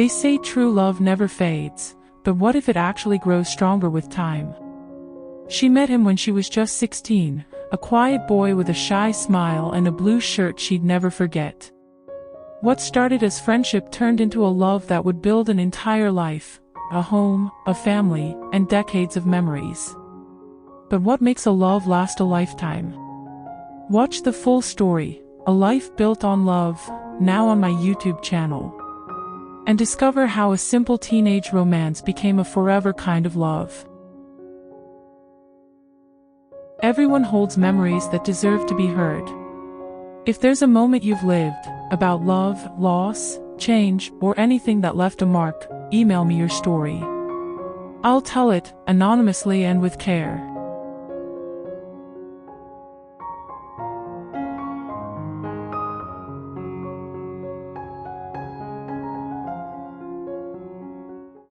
They say true love never fades, but what if it actually grows stronger with time? She met him when she was just 16, a quiet boy with a shy smile and a blue shirt she'd never forget. What started as friendship turned into a love that would build an entire life, a home, a family, and decades of memories. But what makes a love last a lifetime? Watch the full story, A Life Built on Love, now on my YouTube channel. And discover how a simple teenage romance became a forever kind of love. Everyone holds memories that deserve to be heard. If there's a moment you've lived, about love, loss, change, or anything that left a mark, email me your story. I'll tell it, anonymously and with care.